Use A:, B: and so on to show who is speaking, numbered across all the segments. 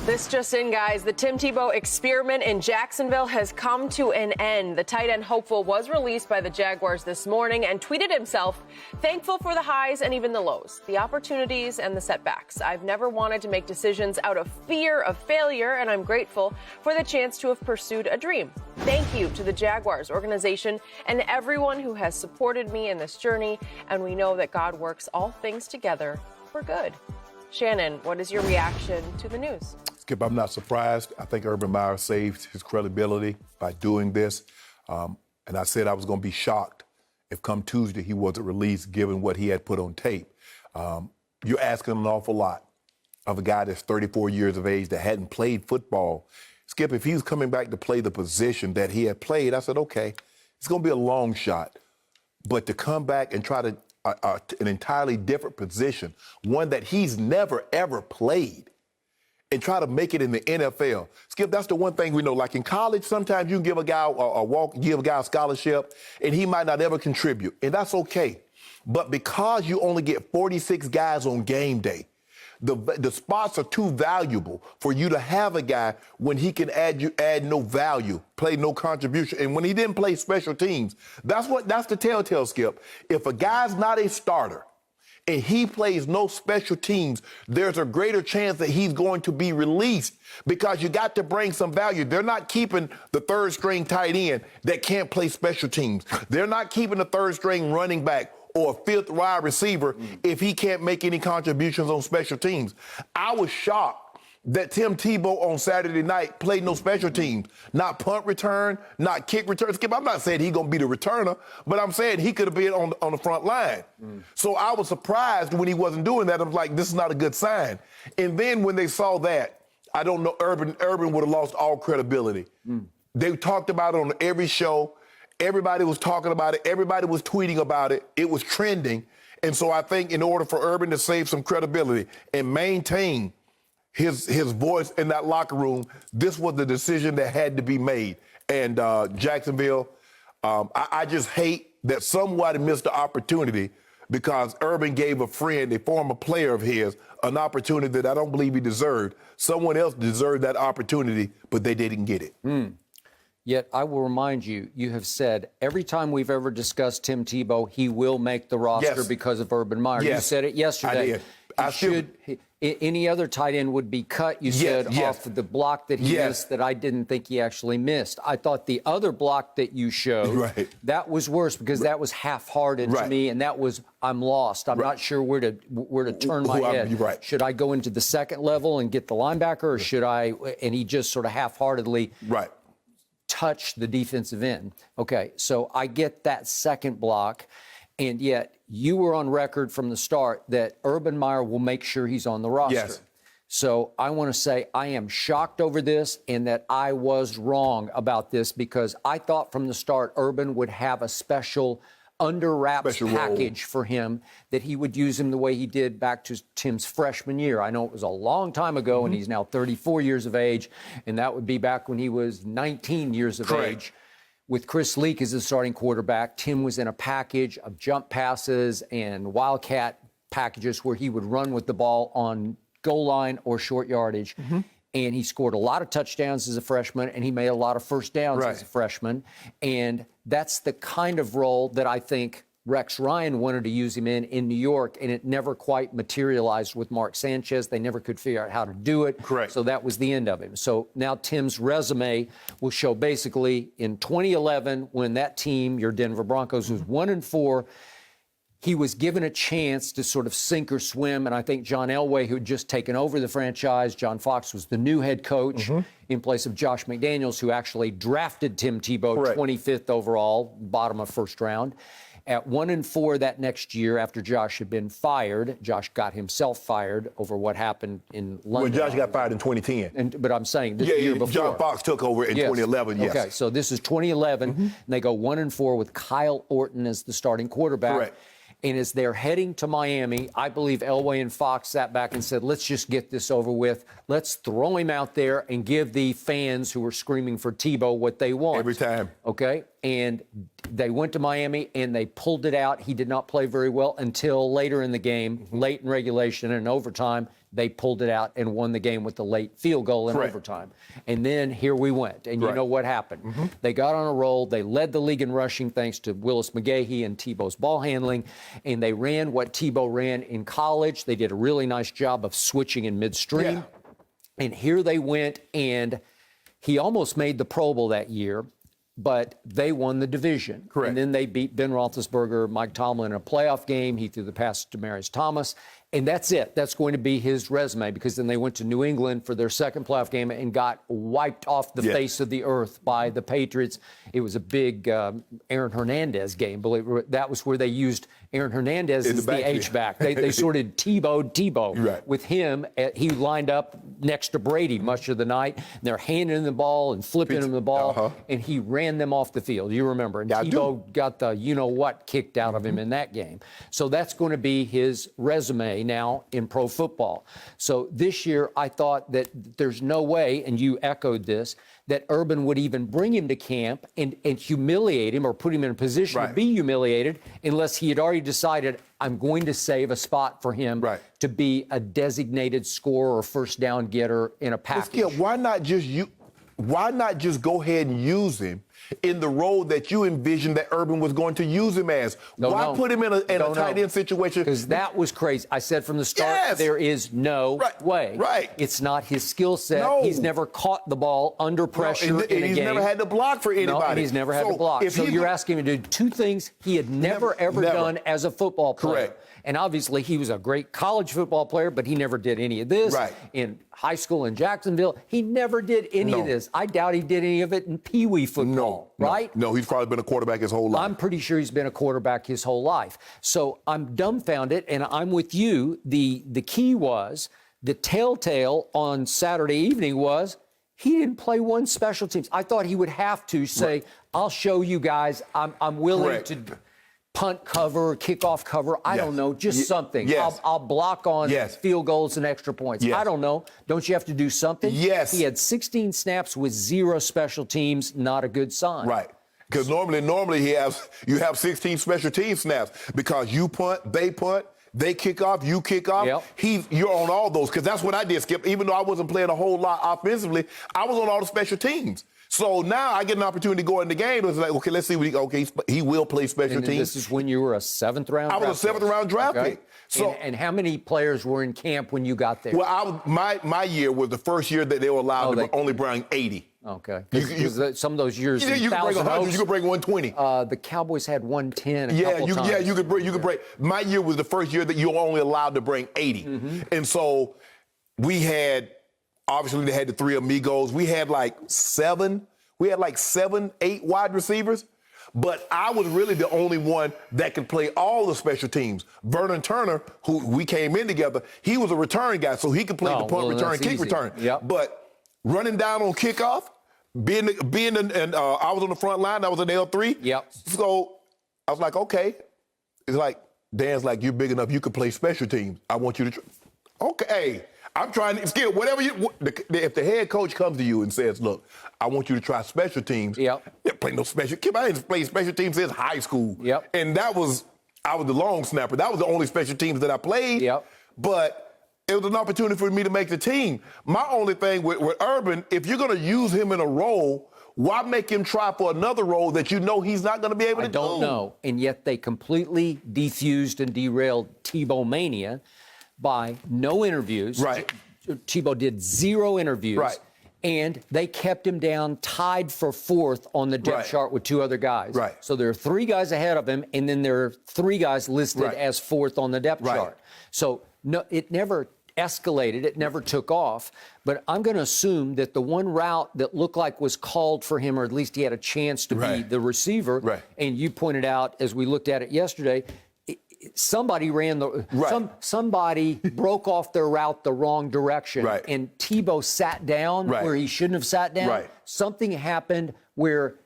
A: This just in, guys. The Tim Tebow experiment in Jacksonville has come to an end. The tight end hopeful was released by the Jaguars this morning and tweeted himself, thankful for the highs and even the lows, the opportunities and the setbacks. I've never wanted to make decisions out of fear of failure, and I'm grateful for the chance to have pursued a dream. Thank you to the Jaguars organization and everyone who has supported me in this journey, and we know that God works all things together for good. Shannon, what is your reaction to the news?
B: Skip, I'm not surprised. I think Urban Meyer saved his credibility by doing this. And I said I was going to be shocked if come Tuesday he wasn't released, given what he had put on tape. You're asking an awful lot of a guy that's 34 years of age that hadn't played football. Skip, if he was coming back to play the position that he had played, I said, okay, it's going to be a long shot. But to come back and try to an entirely different position, one that he's never, ever played, and try to make it in the NFL. Skip, that's the one thing we know. Like in college, sometimes you can give a guy give a guy a scholarship, and he might not ever contribute, and that's okay. But because you only get 46 guys on game day, the spots are too valuable for you to have a guy when he can add no value, play no contribution. And when he didn't play special teams, that's the telltale, Skip. If a guy's not a starter and he plays no special teams, there's a greater chance that he's going to be released because you got to bring some value. They're not keeping the third string tight end that can't play special teams. They're not keeping the third string running back or a fifth wide receiver if he can't make any contributions on special teams. I was shocked that Tim Tebow on Saturday night played no special teams, not punt return, not kick return. Skip, I'm not saying he's going to be the returner, but I'm saying he could have been on the front line. So I was surprised when he wasn't doing that. I was like, this is not a good sign. And then when they saw that, I don't know, Urban would have lost all credibility. They talked about it on every show. Everybody was talking about it. Everybody was tweeting about it. It was trending. And so I think in order for Urban to save some credibility and maintain his voice in that locker room, this was the decision that had to be made. And Jacksonville, I just hate that somebody missed the opportunity because Urban gave a friend, a former player of his, an opportunity that I don't believe he deserved. Someone else deserved that opportunity, but they didn't get it.
C: Yet I will remind you, you have said every time we've ever discussed Tim Tebow, he will make the roster because of Urban Meyer. You said it yesterday.
B: I did.
C: Any other tight end would be cut, you said, off of the block that he missed that I didn't think he actually missed. I thought the other block that you showed, that was worse because that was half-hearted to me, and that was, I'm lost. I'm not sure where to turn my head. Should I go into the second level and get the linebacker, or should I, and he just sort of half-heartedly touch the defensive end. Okay, so I get that second block, and yet you were on record from the start that Urban Meyer will make sure he's on the roster. So I want to say I am shocked over this and that I was wrong about this because I thought from the start Urban would have a special under wraps package for him, that he would use him the way he did back to Tim's freshman year. I know it was a long time ago, and he's now 34 years of age, and that would be back when he was 19 years of age. With Chris Leak as the starting quarterback, Tim was in a package of jump passes and wildcat packages where he would run with the ball on goal line or short yardage. And he scored a lot of touchdowns as a freshman, and he made a lot of first downs as a freshman. And that's the kind of role that I think Rex Ryan wanted to use him in New York, and it never quite materialized with Mark Sanchez. They never could figure out how to do it. So that was the end of him. So now Tim's resume will show basically in 2011, when that team, your Denver Broncos, was 1-4, he was given a chance to sort of sink or swim, and I think John Elway, who had just taken over the franchise, John Fox was the new head coach in place of Josh McDaniels, who actually drafted Tim Tebow 25th overall, bottom of first round. At 1-4 that next year, after Josh had been fired, Josh got himself fired over what happened in London.
B: Well, Josh got fired in 2010.
C: But I'm saying this year before.
B: John Fox took over in 2011,
C: Okay, so this is 2011, and they go 1-4 with Kyle Orton as the starting quarterback. And as they're heading to Miami, I believe Elway and Fox sat back and said, let's just get this over with. Let's throw him out there and give the fans who are screaming for Tebow what they want.
B: Every time.
C: Okay? and they went to Miami, and they pulled it out. He did not play very well until later in the game, late in regulation and overtime. They pulled it out and won the game with the late field goal in overtime. And then here we went. And you know what happened. They got on a roll. They led the league in rushing thanks to Willis McGahee and Tebow's ball handling. And they ran what Tebow ran in college. They did a really nice job of switching in midstream. And here they went, and he almost made the Pro Bowl that year, but they won the division. And then they beat Ben Roethlisberger, Mike Tomlin in a playoff game. He threw the pass to Demaryius Thomas. And that's it. That's going to be his resume, because then they went to New England for their second playoff game and got wiped off the face of the earth by the Patriots. It was a big Aaron Hernandez game. That was where they used Aaron Hernandez as the H-back. They sort of Tebow. With him, he lined up next to Brady much of the night. And they're handing him the ball and flipping him the ball, and he ran them off the field. You remember. And Tebow got the you-know-what kicked out of him in that game. So that's going to be his resume now in pro football. So this year, I thought that there's no way, and you echoed this, that Urban would even bring him to camp and humiliate him or put him in a position to be humiliated unless he had already decided, I'm going to save a spot for him to be a designated scorer or first down getter in a package.
B: Why not just go ahead and use him in the role that you envisioned that Urban was going to use him as? Why put him in a tight end situation?
C: Because that was crazy. I said from the start, there is no way. It's not his skill set. He's never caught the ball under pressure in a game.
B: He's never had to block for anybody.
C: And he's never had to block. So you're asking him to do two things he had never done as a football player. And obviously, he was a great college football player, but he never did any of this. In high school in Jacksonville, he never did any of this. I doubt he did any of it in Pee Wee football,
B: No, he's probably been a quarterback his whole life.
C: I'm pretty sure he's been a quarterback his whole life. So I'm dumbfounded, and I'm with you. The key was, the telltale on Saturday evening was, he didn't play one special teams. I thought he would have to say, I'll show you guys, I'm willing to punt cover, kickoff cover, I don't know, just something. I'll block on field goals and extra points. I don't know. Don't you have to do something? He had 16 snaps with 0 special teams, not a good sign.
B: Because normally you have 16 special team snaps, because you punt, they kick off, you kick off. You're on all those, because that's what I did, Skip. Even though I wasn't playing a whole lot offensively, I was on all the special teams. So now I get an opportunity to go in the game. It was like, okay, let's see what he will play special teams.
C: This is when you were a 7th round draft pick.
B: I was a 7th round draft pick.
C: So, and how many players were in camp when you got there?
B: Well, my year was the first year that they were allowed to only bring 80.
C: Okay. Some of those years,
B: you could bring 100, you could bring 120.
C: The Cowboys had 110 a couple times.
B: Yeah, you could bring. My year was the first year that you were only allowed to bring 80. And so we had, obviously they had the 3 amigos. We had like 7, 8 wide receivers. But I was really the only one that could play all the special teams. Vernon Turner, who we came in together, he was a return guy, so he could play the punt return, kick return. But running down on kickoff, I was on the front line, I was an L3. So I was like, okay. It's like, Dan's like, you're big enough, you could play special teams. I want you to okay. I'm trying to, Skip, whatever if the head coach comes to you and says, look, I want you to try special teams. Play no special. I didn't play special teams since high school. And I was the long snapper. That was the only special teams that I played. But it was an opportunity for me to make the team. My only thing with Urban, if you're going to use him in a role, why make him try for another role that you know he's not going to be able to do?
C: I don't know. And yet they completely defused and derailed Tebowmania by no interviews. Tebow did 0 interviews. And they kept him down, tied for 4th on the depth chart with 2 other guys. So there are 3 guys ahead of him, and then there are 3 guys listed as 4th on the depth chart. So no, it never escalated. It never took off. But I'm going to assume that the one route that looked like was called for him, or at least he had a chance to be the receiver, and you pointed out as we looked at it yesterday, somebody ran somebody broke off their route the wrong direction, and Tebow sat down where he shouldn't have sat down. Something happened where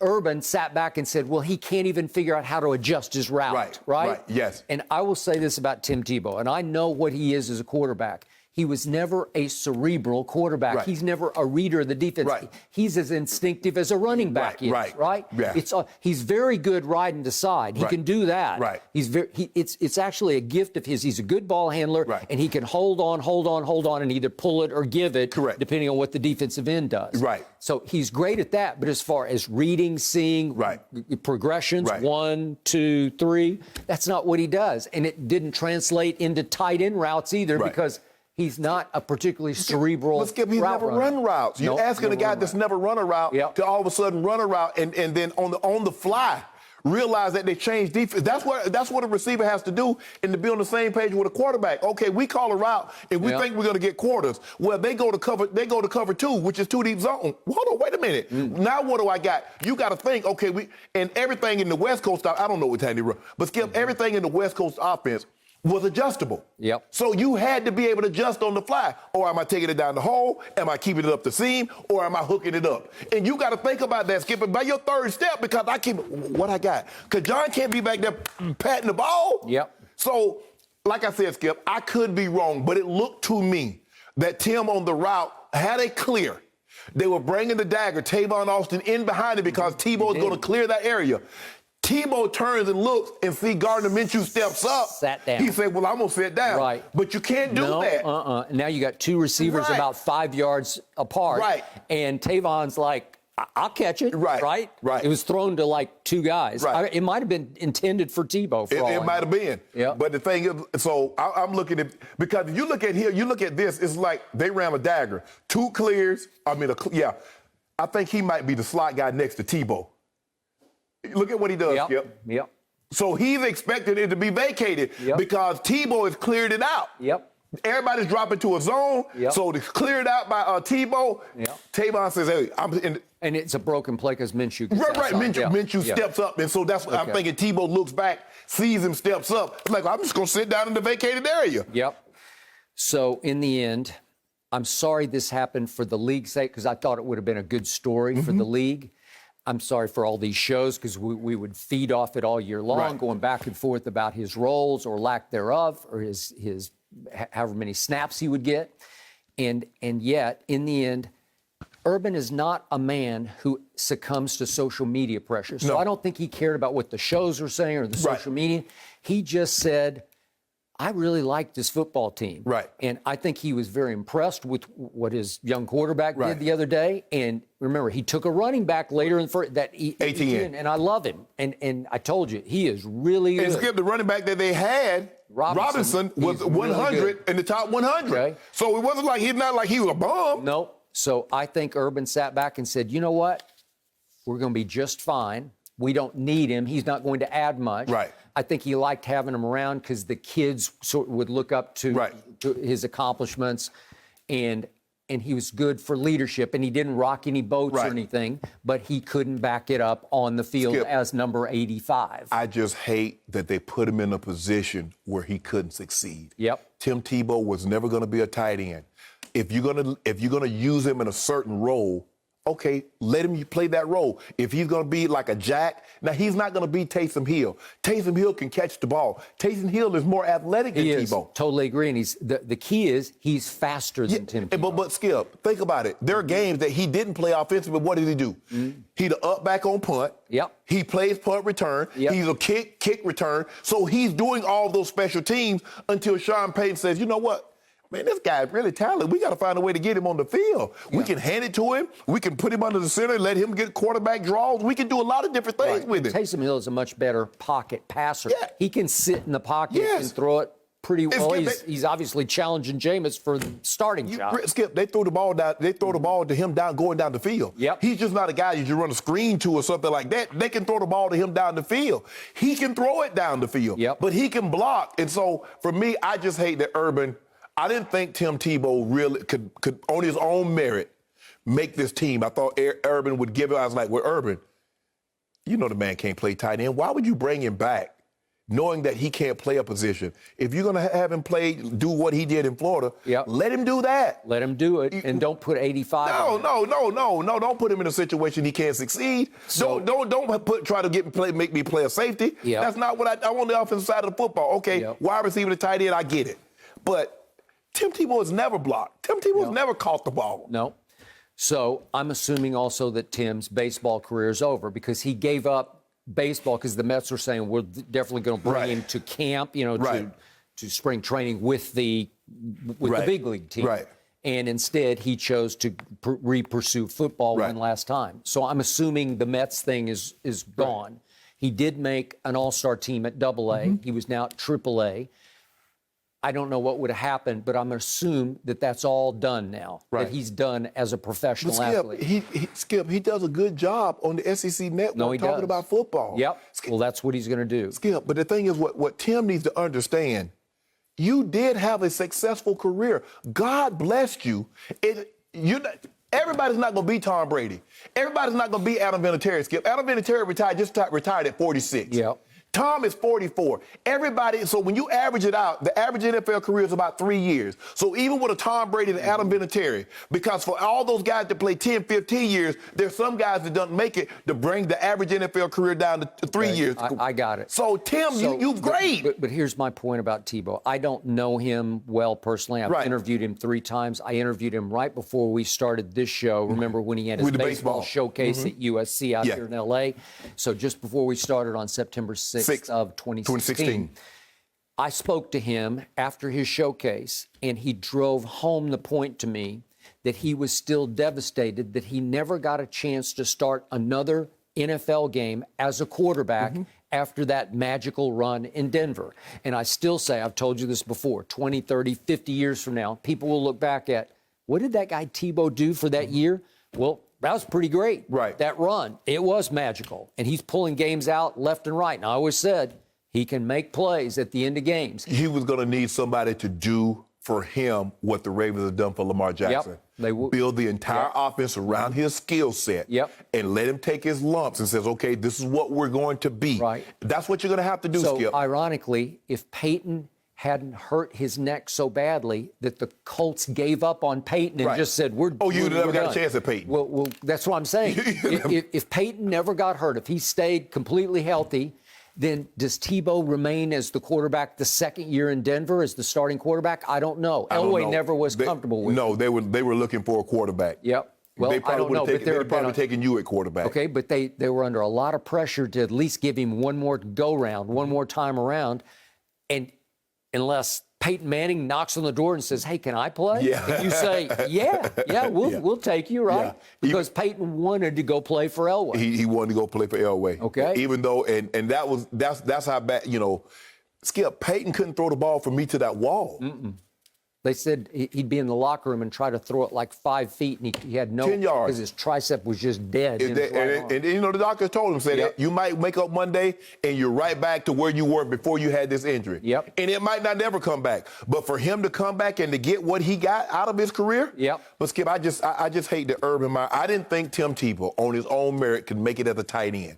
C: Urban sat back and said, well, he can't even figure out how to adjust his route,
B: Yes.
C: And I will say this about Tim Tebow, and I know what he is as a quarterback. he was never a cerebral quarterback.
B: Right.
C: He's never a reader of the defense.
B: Right.
C: He's as instinctive as a running back is, right?
B: Yeah.
C: He's very good riding the side. He can do that.
B: Right.
C: It's actually a gift of his. He's a good ball handler, and he can hold on, and either pull it or give it, depending on what the defensive end does.
B: Right.
C: So he's great at that, but as far as reading, seeing, progressions, 1, 2, 3, that's not what he does. And it didn't translate into tight end routes either because he's not a particularly cerebral
B: He's never run routes. You're asking a guy that's never run a route to all of a sudden run a route and then on the fly realize that they changed defense. That's what a receiver has to do and to be on the same page with a quarterback. Okay, we call a route and we think we're going to get quarters. Well, they go to cover 2, which is 2 deep zone. Hold on, wait a minute. Now what do I got? You got to think, okay, and everything in the West Coast, I don't know what time they run, but Skip, everything in the West Coast offense was adjustable. So you had to be able to adjust on the fly. Or am I taking it down the hole? Am I keeping it up the seam? Or am I hooking it up? And you got to think about that, Skip, by your third step, because I keep what I got. Because John can't be back there patting the ball. So, like I said, Skip, I could be wrong, but it looked to me that Tim on the route had a clear. They were bringing the dagger, Tavon Austin, in behind it because Tebow is going to clear that area. Tebow turns and looks and see Gardner Minshew steps up.
C: Sat down.
B: He said, well, I'm going to sit down. But you can't do that.
C: Now you got 2 receivers about 5 yards apart. And Tavon's like, I'll catch it. Right. It was thrown to like 2 guys. It might have been intended for Tebow.
B: It might have been. But the thing is, so I'm looking at, because if you look at here, you look at this, it's like they ran a dagger. 2 clears. I think he might be the slot guy next to Tebow. Look at what he does, Skip. So he's expected it to be vacated because Tebow has cleared it out. Everybody's dropping to a zone, so it's cleared out by Tebow. Tavon says, hey, I'm in. And
C: it's a broken play because Minshew gets
B: Minshew steps up, and so that's what I'm thinking. Tebow looks back, sees him, steps up. It's like, I'm just going to sit down in the vacated area.
C: So in the end, I'm sorry this happened for the league's sake because I thought it would have been a good story for the league. I'm sorry for all these shows because we would feed off it all year long, going back and forth about his roles or lack thereof, or his however many snaps he would get. And yet, in the end, Urban is not a man who succumbs to social media pressure. So I don't think he cared about what the shows were saying or the social media. He just said, I really liked this football team. And I think he was very impressed with what his young quarterback did the other day. And remember, he took a running back later in the first, ATN, and I love him. And I told you, he is really good.
B: And Skip, the running back that they had, Robinson was 100 really in the top 100. So it wasn't like he's not like he was a bum.
C: No. So I think Urban sat back and said, you know what? We're going to be just fine. We don't need him. He's not going to add much. I think he liked having him around because the kids sort of would look up to his accomplishments, and he was good for leadership, and he didn't rock any boats or anything, but he couldn't back it up on the field as number 85.
B: I just hate that they put him in a position where he couldn't succeed. Tim Tebow was never going to be a tight end. If you're gonna use him in a certain role, okay, let him play that role. If he's going to be like a jack, now he's not going to be Taysom Hill. Taysom Hill can catch the ball. Taysom Hill is more athletic than Tebow.
C: Totally agree. And the key is he's faster than Tim Tebow.
B: But Skip, think about it. There are games that he didn't play offensively, but what did he do? He'd up back on punt. He plays punt return. He's a kick return. So he's doing all those special teams until Sean Payton says, you know what? Man, this guy's really talented. We got to find a way to get him on the field. We can hand it to him. We can put him under the center, let him get quarterback draws. We can do a lot of different things with him.
C: Taysom Hill is a much better pocket passer. He can sit in the pocket and throw it pretty well. He's obviously challenging Jameis for the starting job.
B: Skip, they throw the ball down. They throw the ball to him going down the field. He's just not a guy you just run a screen to or something like that. They can throw the ball to him down the field. He can throw it down the field, but he can block. And so, for me, I just hate that Urban. I didn't think Tim Tebow really could on his own merit, make this team. I thought Urban would give it. I was like, well, Urban, you know the man can't play tight end. Why would you bring him back knowing that he can't play a position? If you're going to have him do what he did in Florida, let him do that.
C: Let him do it, and don't put 85 on him.
B: No. Don't put him in a situation he can't succeed. So, don't try to make me play a safety. That's not what I want the offensive side of the football. Okay, wide receiver to tight end, I get it. But Tim Tebow has never blocked. Tim Tebow has never caught the ball.
C: No. So I'm assuming also that Tim's baseball career is over because he gave up baseball because the Mets were saying we're definitely going to bring him to camp, to spring training with the big league team.
B: Right.
C: And instead, he chose to pursue football one last time. So I'm assuming the Mets thing is gone. He did make an all-star team at AA. He was now at AAA. I don't know what would have happened, but I'm going to assume that that's all done now, that he's done as a professional athlete.
B: Skip, he does a good job on the SEC network talking about football.
C: Yep. Skip, well, that's what he's going to do.
B: Skip, but the thing is what Tim needs to understand, you did have a successful career. God blessed you. Everybody's not going to be Tom Brady. Everybody's not going to be Adam Vinatieri, Skip. Adam Vinatieri retired at 46.
C: Yep.
B: Tom is 44. Everybody, so when you average it out, the average NFL career is about 3 years. So even with a Tom Brady and Adam Vinatieri, because for all those guys that play 10, 15 years, there's some guys that don't make it to bring the average NFL career down to 3 years.
C: I got it.
B: So, Tim, you're great.
C: But here's my point about Tebow. I don't know him well personally. I've interviewed him 3 times. I interviewed him right before we started this show. Remember when he had his baseball showcase at USC out here in L.A.? So just before we started on September 6th of 2016. I spoke to him after his showcase, and he drove home the point to me that he was still devastated that he never got a chance to start another NFL game as a quarterback after that magical run in Denver. And I still say, I've told you this before, 20, 30, 50 years from now, people will look back at, what did that guy Tebow do for that year? Well, that was pretty great.
B: Right.
C: That run, it was magical. And he's pulling games out left and right. And I always said he can make plays at the end of games.
B: He was going to need somebody to do for him what the Ravens have done for Lamar Jackson. Build the entire offense around his skill set and let him take his lumps and says, okay, this is what we're going to be.
C: Right.
B: That's what you're going to have to do,
C: so,
B: Skip.
C: Ironically, if Peyton hadn't hurt his neck so badly that the Colts gave up on Peyton and just said, we're
B: you never got
C: done.
B: a chance at Peyton.
C: Well, that's what I'm saying. if Peyton never got hurt, if he stayed completely healthy, then does Tebow remain as the quarterback the second year in Denver as the starting quarterback? I don't know. Elway never was comfortable with
B: No, they were looking for a quarterback.
C: Yep. Well,
B: they probably they'd probably taken you at quarterback.
C: Okay, but they were under a lot of pressure to at least give him one more go-round, one more time around. And unless Peyton Manning knocks on the door and says, hey, can I play? And you say, we'll take you, right? Yeah. Because Peyton wanted to go play for Elway.
B: He wanted to go play for Elway.
C: Okay.
B: Even though, and that's how bad, Skip, Peyton couldn't throw the ball from me to that wall.
C: They said he'd be in the locker room and try to throw it like 5 feet, and he had no
B: 10 yards
C: because his tricep was just dead.
B: And the doctor told him, said, you might wake up Monday and you're right back to where you were before you had this injury.
C: Yep.
B: And it might not never come back. But for him to come back and to get what he got out of his career, But Skip, I just hate the Urban Meyer. I didn't think Tim Tebow on his own merit could make it as a tight end.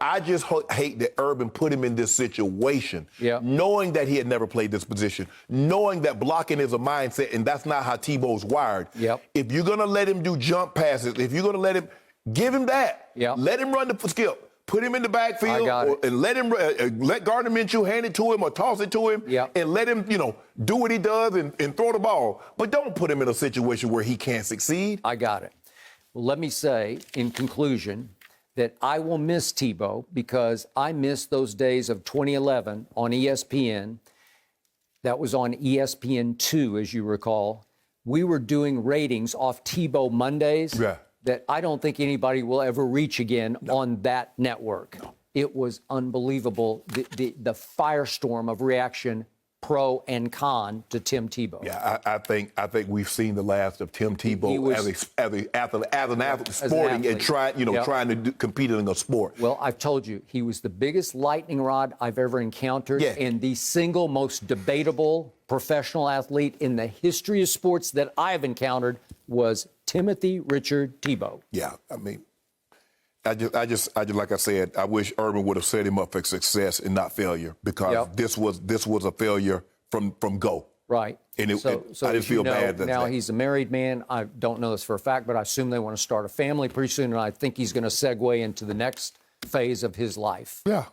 B: I just hate that Urban put him in this situation, knowing that he had never played this position, knowing that blocking is a mindset, and that's not how Tebow's wired. If you're going to let him do jump passes, if you're going to let him, give him that. Let him run the Skip. Put him in the backfield and let him let Gardner Minshew hand it to him or toss it to him and let him, do what he does and throw the ball. But don't put him in a situation where he can't succeed.
C: I got it. Well, let me say, in conclusion, that I will miss Tebow because I miss those days of 2011 on ESPN. That was on ESPN2, as you recall. We were doing ratings off Tebow Mondays that I don't think anybody will ever reach again on that network. It was unbelievable, the firestorm of reaction, pro and con, to Tim Tebow.
B: Yeah, I think we've seen the last of Tim Tebow as an athlete, sporting and trying to compete in a sport.
C: Well, I've told you, he was the biggest lightning rod I've ever encountered and the single most debatable professional athlete in the history of sports that I've encountered was Timothy Richard Tebow.
B: Yeah, I mean, I just like I said, I wish Urban would have set him up for success and not failure, because this was a failure from go.
C: Right.
B: And so I just feel bad.
C: Now he's a married man. I don't know this for a fact, but I assume they want to start a family pretty soon, and I think he's going to segue into the next phase of his life.
B: Yeah.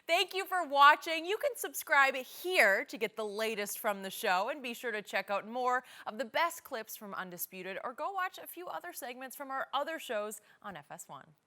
D: Thank you for watching. You can subscribe here to get the latest from the show, and be sure to check out more of the best clips from Undisputed, or go watch a few other segments from our other shows on FS1.